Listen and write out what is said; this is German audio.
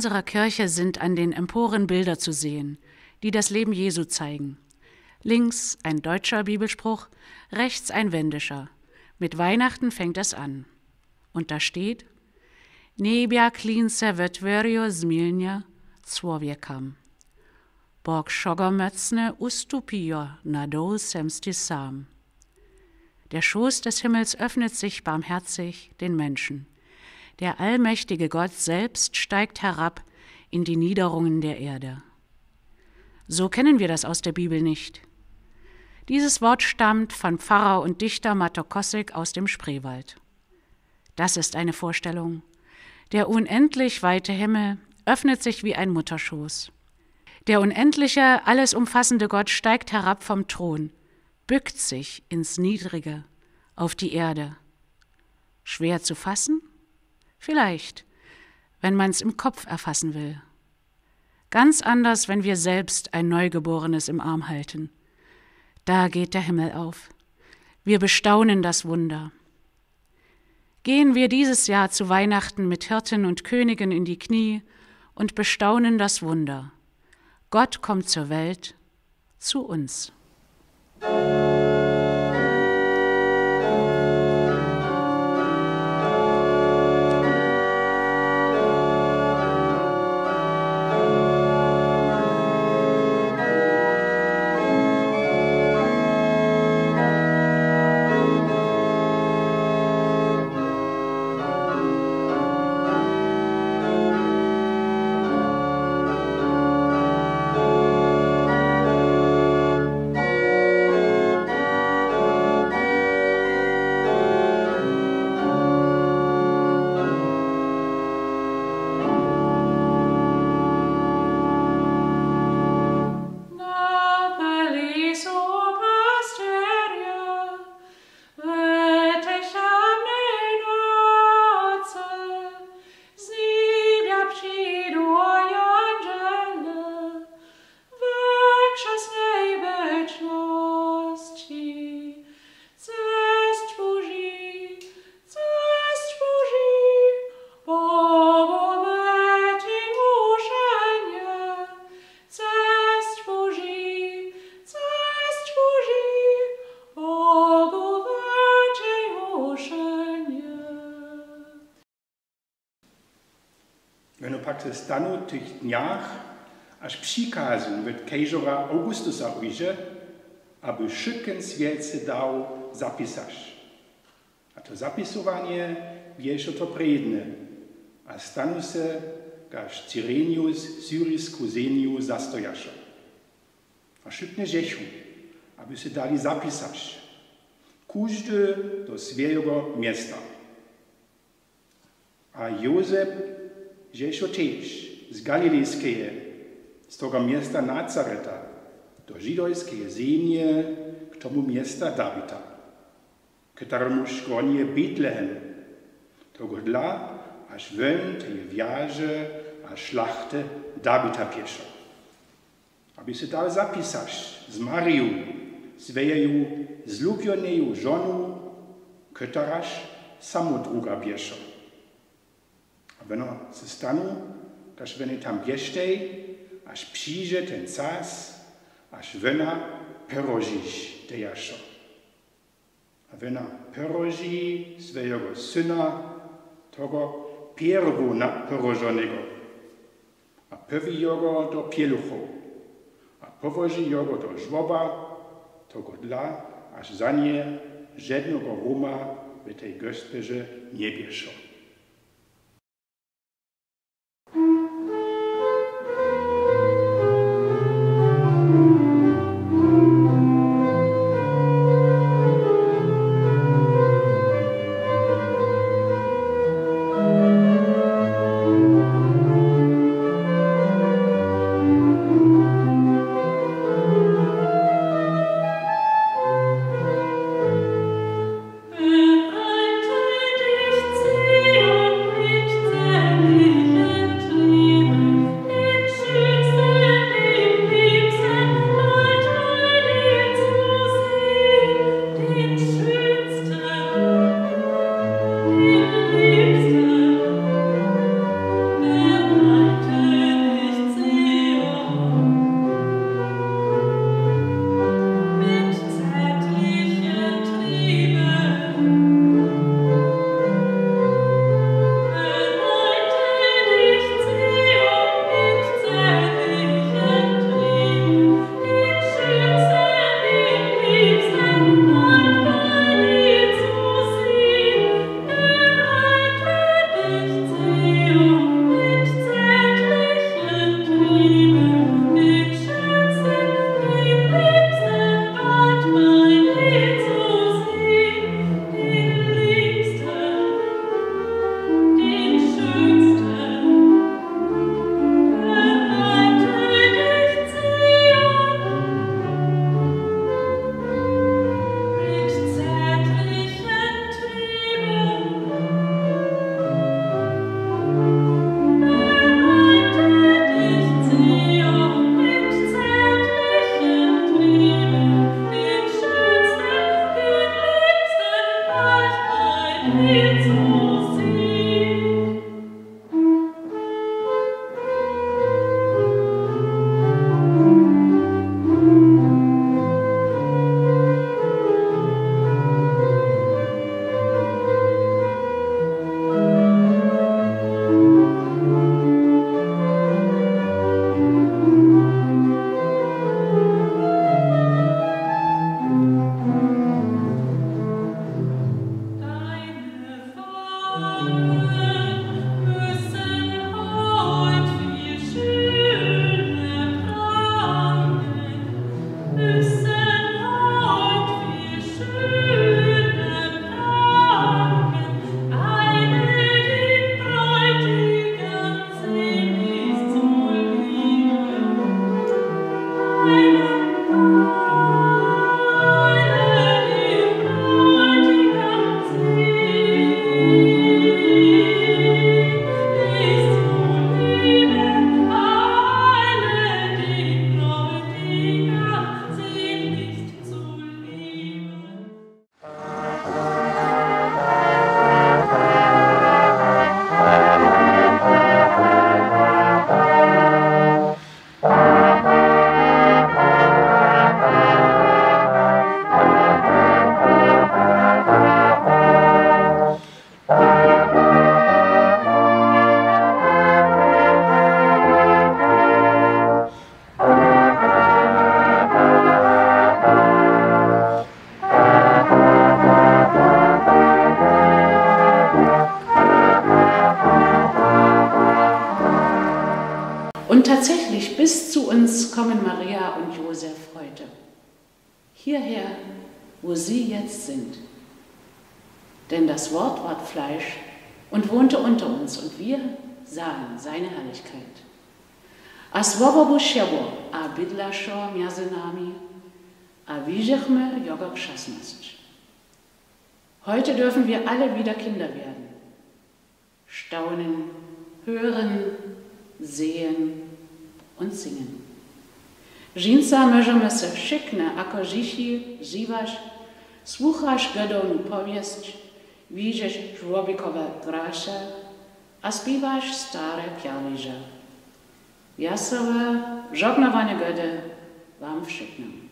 unserer Kirche sind an den Emporen Bilder zu sehen, die das Leben Jesu zeigen. Links ein deutscher Bibelspruch, rechts ein wendischer. Mit Weihnachten fängt es an. Und da steht: Nebia klinse vetverio zmilnia cłowiekam. Bog schogomötzne ustupio nado semstisam. Der Schoß des Himmels öffnet sich barmherzig den Menschen. Der allmächtige Gott selbst steigt herab in die Niederungen der Erde. So kennen wir das aus der Bibel nicht. Dieses Wort stammt von Pfarrer und Dichter Matto Kossek aus dem Spreewald. Das ist eine Vorstellung. Der unendlich weite Himmel öffnet sich wie ein Mutterschoß. Der unendliche, alles umfassende Gott steigt herab vom Thron, bückt sich ins Niedrige, auf die Erde. Schwer zu fassen? Vielleicht, wenn man es im Kopf erfassen will. Ganz anders, wenn wir selbst ein Neugeborenes im Arm halten. Da geht der Himmel auf. Wir bestaunen das Wunder. Gehen wir dieses Jahr zu Weihnachten mit Hirten und Königen in die Knie und bestaunen das Wunder. Gott kommt zur Welt, zu uns. Stanu tych dniach, aż przykazun wyd kejżora Augustusa ujrze, aby szyken świece dał zapisać. A to zapisowanie wieszo to predne, a stanu se każ Cyrenius Syris Kusenius zastojasza. A szybnie rzechu, aby se dali zapisać, każdy do swojego miasta. A Józef Rzeszo też z Galilejskiego, z tego miasta Nazareta, do żydowskiej ziemi, k tomu miasta Dawida, któremu szkonie Betlehem, tego dla, aż weń tej wiarze, a szlachte Dawida pieszo. Aby się dał zapisać z Marią, swoją zlubioną żoną, któraż samodruga pieszo. A wenn se stanu, kaž wenn tam bještej, až přijde ten cas, až vena perožiš dejašo. A vena peroži svojego syna, toho pierwu perožonego. A pevi jogo do pieluchov. A povoži jogo do žvoba, toho dla, až za nie žednego Roma v tej gospeže nebiešo. See Und tatsächlich, bis zu uns kommen Maria und Josef heute. Hierher, wo sie jetzt sind. Denn das Wort ward Fleisch und wohnte unter uns, und wir sahen seine Herrlichkeit. A słowo Božievo, a bydlašo mjazy nami, a widzieliśmy jego krzasność. Heute dürfen wir alle wieder Kinder werden. Staunen, hören, sehen und singen. Żinca możemy se wszyscy, ako dziś żywasz, słuchasz godowną powieść, widzisz człowiekowe grasze, a śpiewasz stare pialiże. Wesołe, żegnowanie gody wam wszyscy.